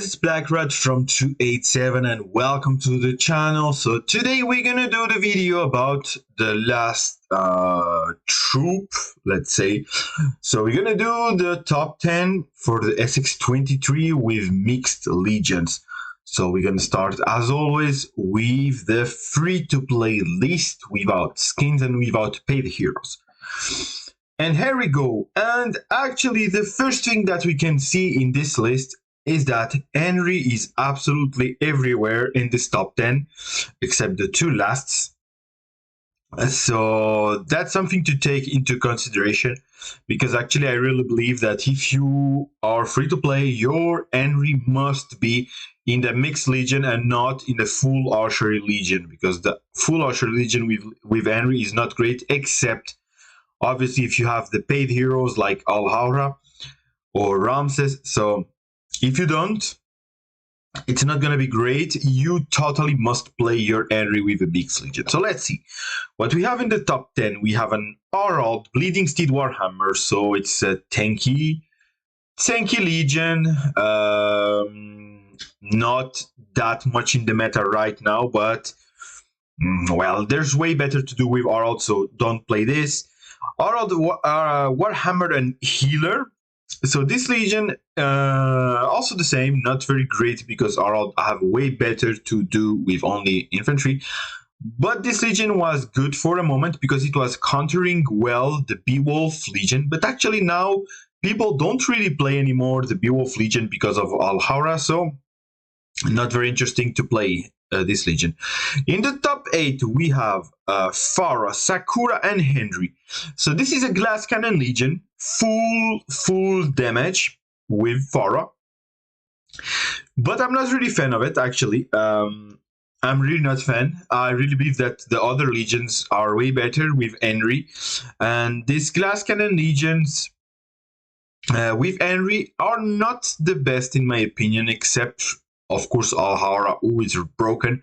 guys, it's Black Rat from 287 and welcome to the channel. So today we're gonna do the video about the last troop, let's say. So we're gonna do the top 10 for the Sx23 with mixed legions. So we're gonna start as always with the free-to-play list without skins and without paid heroes. And here we go. And actually the first thing that we can see in this list is that Henry is absolutely everywhere in this top 10, except the two lasts. So that's something to take into consideration, because actually I really believe that if you are free to play, your Henry must be in the mixed legion and not in the full archery legion, because the full archery legion with Henry is not great, except obviously if you have the paid heroes like Al-Hawra or Ramses. So if you don't, it's not going to be great. You totally must play your Henry with a mixed legion. So let's see what we have in the top 10. We have an Harald Bleeding Steed Warhammer. So it's a tanky legion. Not that much in the meta right now, but well, there's way better to do with Harald, so don't play this. Harald Warhammer and Healer. So this legion, also the same, not very great, because Harald have way better to do with only infantry. But this legion was good for a moment because it was countering well the Beowulf Legion. But actually now people don't really play anymore the Beowulf Legion because of Al-Hawra, so not very interesting to play this legion. In the top 8 we have Farah, Sakura and Henry. So this is a glass cannon legion, full damage with Farah, but I'm not really fan of it actually. I'm really not fan. I really believe that the other legions are way better with Henry, and these glass cannon legions with Henry are not the best in my opinion, except of course Al-Hawra, who is broken.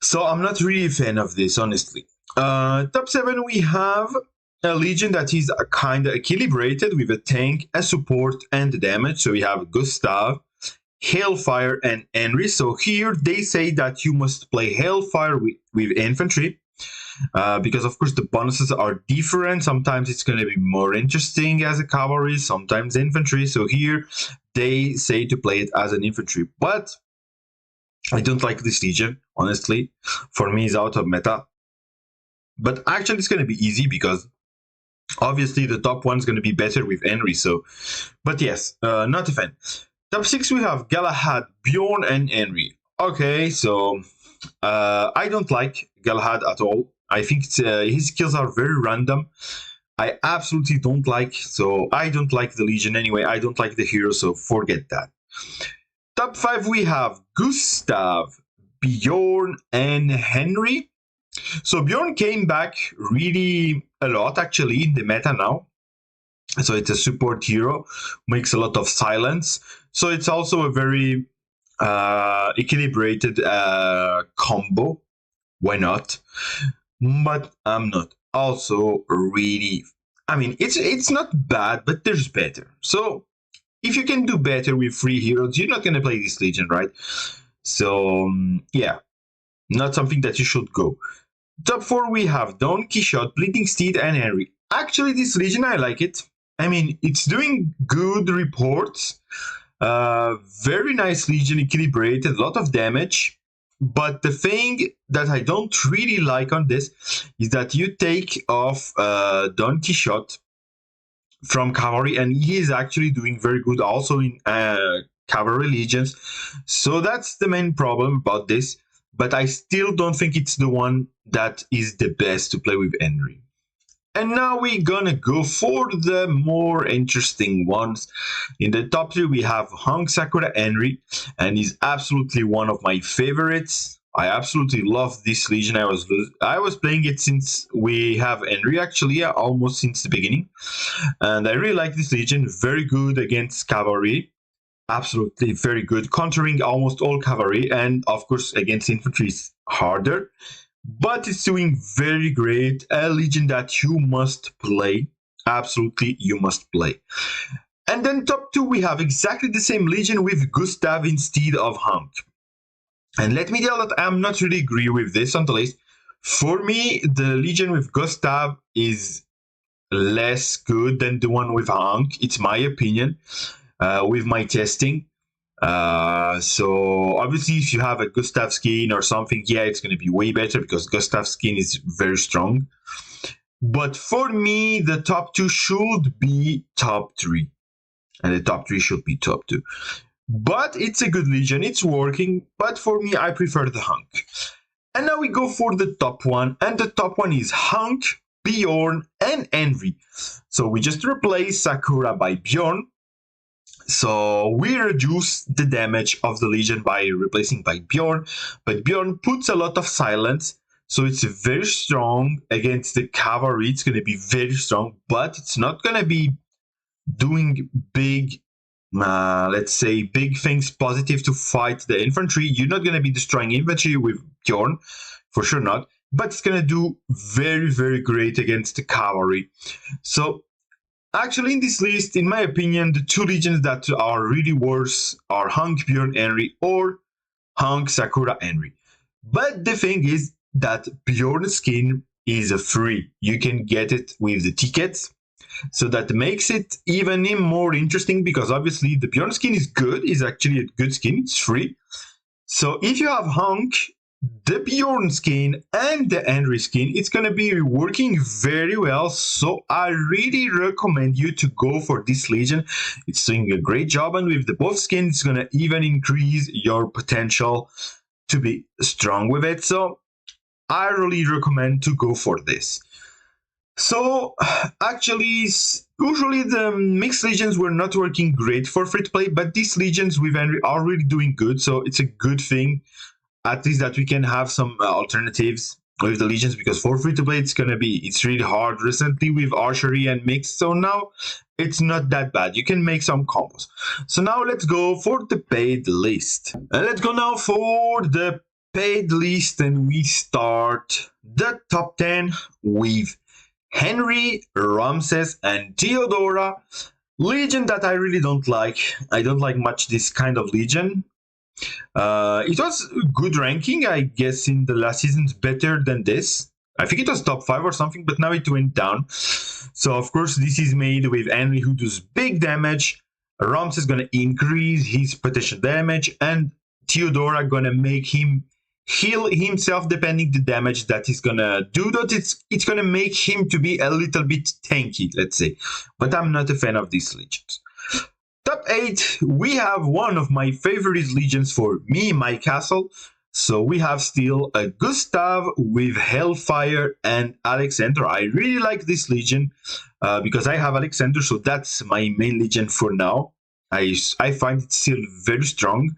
So I'm not really a fan of this, honestly. Top 7 we have a legion that is kind of equilibrated with a tank, a support and damage. So we have Gustav, Hailfire and Henry. So here they say that you must play Hailfire with infantry, because of course the bonuses are different. Sometimes it's going to be more interesting as a cavalry, sometimes infantry. So here they say to play it as an infantry, but I don't like this legion, honestly. For me, it's out of meta. But actually it's going to be easy, because obviously the top one is going to be better with Henry. So, but yes, not a fan. Top 6 we have Galahad, Bjorn and Henry. Okay, so I don't like Galahad at all. I think his skills are very random. I absolutely don't like, so I don't like the legion anyway. I don't like the hero, so forget that. Top 5 we have Gustav, Bjorn and Henry. So Bjorn came back really a lot actually in the meta now. So it's a support hero, makes a lot of silence. So it's also a very equilibrated combo. Why not? But I'm not also really, I mean, it's not bad, but there's better. So if you can do better with free heroes, you're not going to play this legion, right? So yeah, not something that you should go. Top 4 we have Don Quixote, Bleeding Steed and Henry. Actually this legion I like it. I mean, it's doing good reports. Very nice legion, equilibrated, a lot of damage. But the thing that I don't really like on this is that you take off Don Quixote from cavalry, and he is actually doing very good also in cavalry legions. So that's the main problem about this. But I still don't think it's the one that is the best to play with Henry. And now we're gonna go for the more interesting ones. In the top 3 we have Hong Sakura Henry, and he's absolutely one of my favorites. I absolutely love this legion. I was playing it since we have Henry, actually, almost since the beginning. And I really like this legion. Very good against cavalry. Absolutely very good, countering almost all cavalry, and of course against infantry is harder. But it's doing very great. A legion that you must play. Absolutely, you must play. And then top 2, we have exactly the same Legion with Gustav instead of Hank. And let me tell that I'm not really agree with this on the list. For me, the Legion with Gustav is less good than the one with Hank. It's my opinion with my testing. So obviously, if you have a Gustav skin or something, yeah, it's going to be way better because Gustav skin is very strong. But for me, the top 2 should be top 3. And the top 3 should be top 2. But it's a good Legion, it's working, but for me, I prefer the Hunk. And now we go for the top 1, and the top 1 is Hunk, Bjorn, and Henry. So we just replace Sakura by Bjorn. So we reduce the damage of the Legion by replacing by Bjorn, but Bjorn puts a lot of silence, so it's very strong against the cavalry. It's going to be very strong, but it's not going to be doing big, let's say, big things positive to fight the infantry. You're not going to be destroying infantry with Bjorn, for sure not, but it's going to do very, very great against the cavalry. So actually, in this list, in my opinion, the 2 legions that are really worse are Hunk, Bjorn, Henry, or Hunk, Sakura, Henry. But the thing is that Bjorn's skin is free. You can get it with the tickets. So that makes it even more interesting because obviously the Bjorn skin is good. It's actually a good skin. It's free. So if you have Hunk, the Bjorn skin, and the Henry skin, it's going to be working very well. So I really recommend you to go for this Legion. It's doing a great job, and with the both skins, it's going to even increase your potential to be strong with it. So I really recommend to go for this. So actually, usually the mixed legions were not working great for free to play, but these legions with Henry are really doing good. So it's a good thing, at least, that we can have some alternatives with the legions, because for free to play it's really hard recently with archery and mixed. So now it's not that bad. You can make some combos. So now let's go for the paid list. Let's go now for the paid list, and we start the top 10 with Henry, Ramses, and Theodora. Legion that I really don't like. I don't like much this kind of Legion. It was a good ranking, I guess, in the last seasons, better than this. I think it was top 5 or something, but now it went down. So, of course, this is made with Henry, who does big damage. Ramses is going to increase his potential damage, and Theodora going to make him heal himself depending the damage that he's gonna do. That it's gonna make him to be a little bit tanky, let's say. But I'm not a fan of these legions. Top 8, we have one of my favorite legions for me, my castle. So we have still a Gustav with Hellfire and Alexander. I really like this legion because I have Alexander, so that's my main legion for now. I find it still very strong.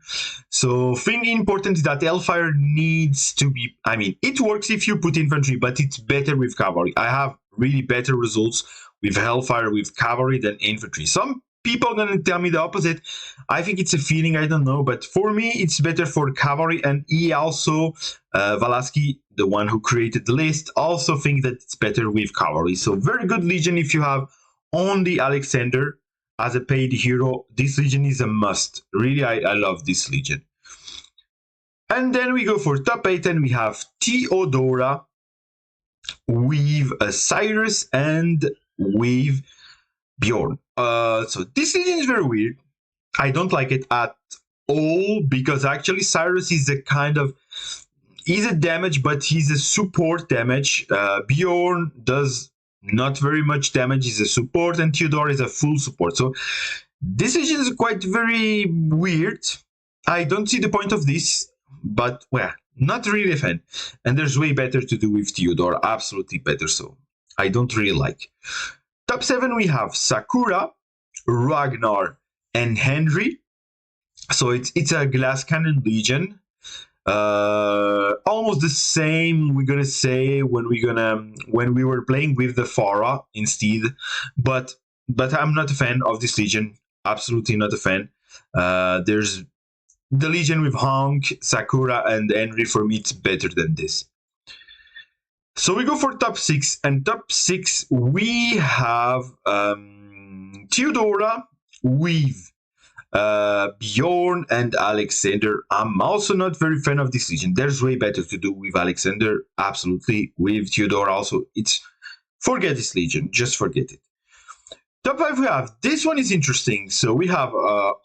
So thing important is that Hellfire needs to be, I mean, it works if you put infantry, but it's better with cavalry. I have really better results with Hellfire with cavalry than infantry. Some people are going to tell me the opposite. I think it's a feeling, I don't know. But for me, it's better for cavalry. And he also, Valaski, the one who created the list, also think that it's better with cavalry. So very good legion if you have only Alexander as a paid hero. This legion is a must. Really, I love this legion. And then we go for top 8, and we have Theodora with Cyrus and with Bjorn. So this legion is very weird. I don't like it at all, because actually Cyrus is a kind of, he's a damage, but he's a support damage. Bjorn does not very much damage, is a support, and Theodora is a full support. So this legion is quite very weird. I don't see the point of this, but well, not really a fan. And there's way better to do with Theodora, absolutely better. So I don't really like. Top 7, we have Sakura, Ragnar, and Henry. So it's a glass cannon legion. Almost the same we're gonna say when we were playing with the Farah instead, but I'm not a fan of this legion, absolutely not a fan. There's the legion with Hank, Sakura, and Henry. For me, it's better than this. So we go for top 6, and top 6 we have Theodora, with Bjorn and Alexander. I'm also not very fan of this legion. There's way better to do with Alexander, absolutely. With Theodora also, forget this legion, just forget it. Top 5 we have, this one is interesting. So we have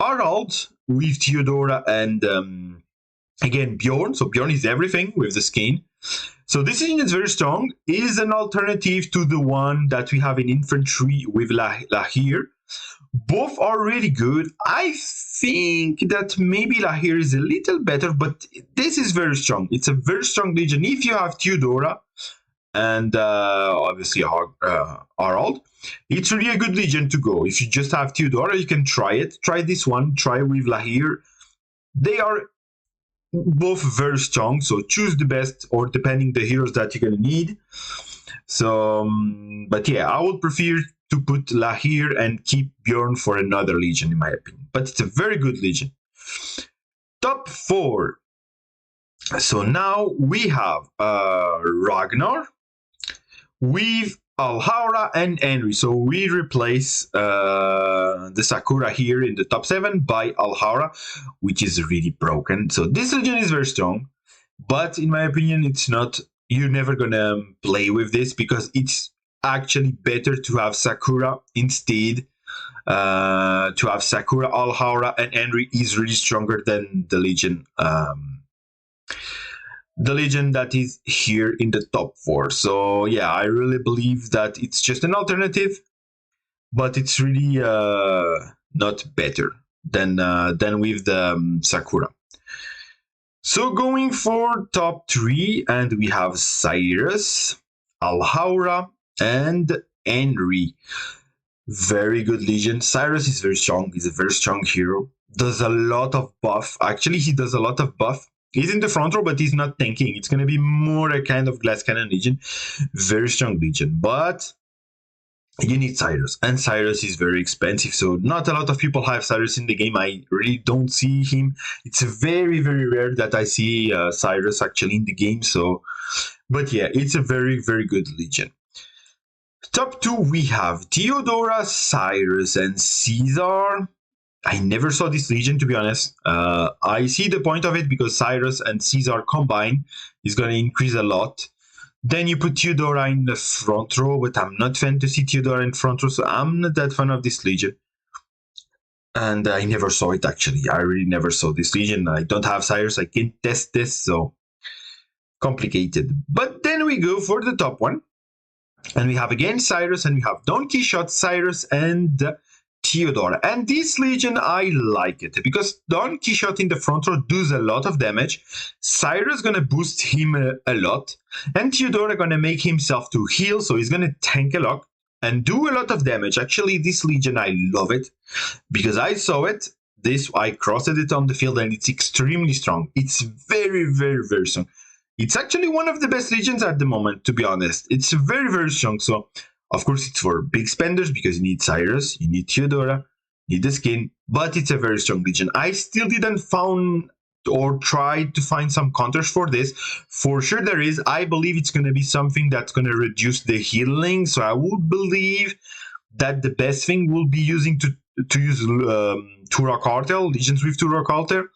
Harald with Theodora and again Bjorn. So Bjorn is everything with the skin. So this legion is very strong, is an alternative to the one that we have in infantry with Lahir. Both are really good. I think that maybe Lahir is a little better, but this is very strong. It's a very strong legion. If you have Theodora and obviously Harald, it's really a good legion to go. If you just have Theodora, you can try it. Try this one. Try with Lahir. They are both very strong, so choose the best, or depending the heroes that you're gonna need. So, but yeah, I would prefer to put Lahir and keep Bjorn for another legion, in my opinion. But it's a very good legion. Top 4. So now we have Ragnar with Alhaura and Henry. So we replace the Sakura here in the top 7 by Alhaura, which is really broken. So this legion is very strong, but in my opinion, it's not. You're never gonna play with this because it's actually better to have Sakura instead. To have Sakura, Alhaura, and Henry is really stronger than the legion. The legion that is here in the top 4. So yeah, I really believe that it's just an alternative, but it's really not better than with the Sakura. So going for top 3, and we have Cyrus, Alhaura, and Henry. Very good legion. Cyrus is very strong. He's a very strong hero. Does a lot of buff. Actually, he does a lot of buff. He's in the front row, but he's not tanking. It's going to be more a kind of glass cannon legion. Very strong legion. But you need Cyrus. And Cyrus is very expensive. So not a lot of people have Cyrus in the game. I really don't see him. It's very, very rare that I see Cyrus actually in the game. So, but yeah, it's a very, very good legion. Top 2, we have Theodora, Cyrus, and Caesar. I never saw this legion, to be honest. I see the point of it because Cyrus and Caesar combined is going to increase a lot. Then you put Theodora in the front row, but I'm not fan to see Theodora in front row, so I'm not that fan of this legion. And I never saw it, actually. I really never saw this legion. I don't have Cyrus. I can't test this, so complicated. But then we go for the top one. And we have again Cyrus, and we have Don Quixote, Cyrus, and Theodora. And this legion, I like it because Don Quixote in the front row does a lot of damage. Cyrus gonna boost him a lot, and Theodora gonna make himself to heal, so he's gonna tank a lot and do a lot of damage. Actually, this legion, I love it because I saw it. I crossed it on the field, and it's extremely strong. It's very, very, very strong. It's actually one of the best legions at the moment, to be honest. It's very, very strong. So, of course, it's for big spenders because you need Cyrus, you need Theodora, you need the skin, but it's a very strong legion. I still didn't found or try to find some counters for this. For sure there is. I believe it's going to be something that's going to reduce the healing. So I would believe that the best thing will be using to use Tura Cartel, legions with Tura Cartel,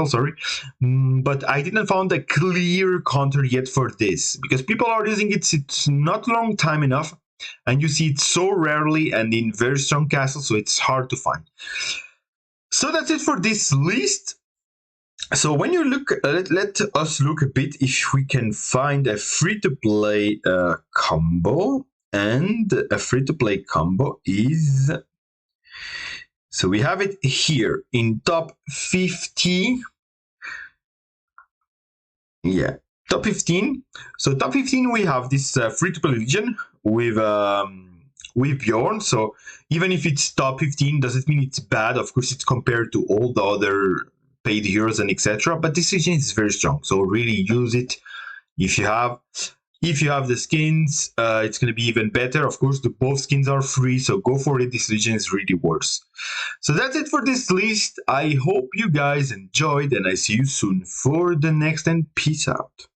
sorry. But I didn't find a clear counter yet for this because people are using it. It's not long time enough, and you see it so rarely and in very strong castles, so it's hard to find. So that's it for this list. So when you look, let us look a bit if we can find a free-to-play combo, and a free-to-play combo is. So we have it here in top 50. Yeah, top 15. So top 15, we have this free-to-play legion with Bjorn. So even if it's top 15, doesn't mean it's bad. Of course, it's compared to all the other paid heroes and etc. But this legion is very strong. So really use it if you have. If you have the skins, it's going to be even better. Of course, both skins are free, so go for it. This legion is really worth. So that's it for this list. I hope you guys enjoyed, and I see you soon for the next, and peace out.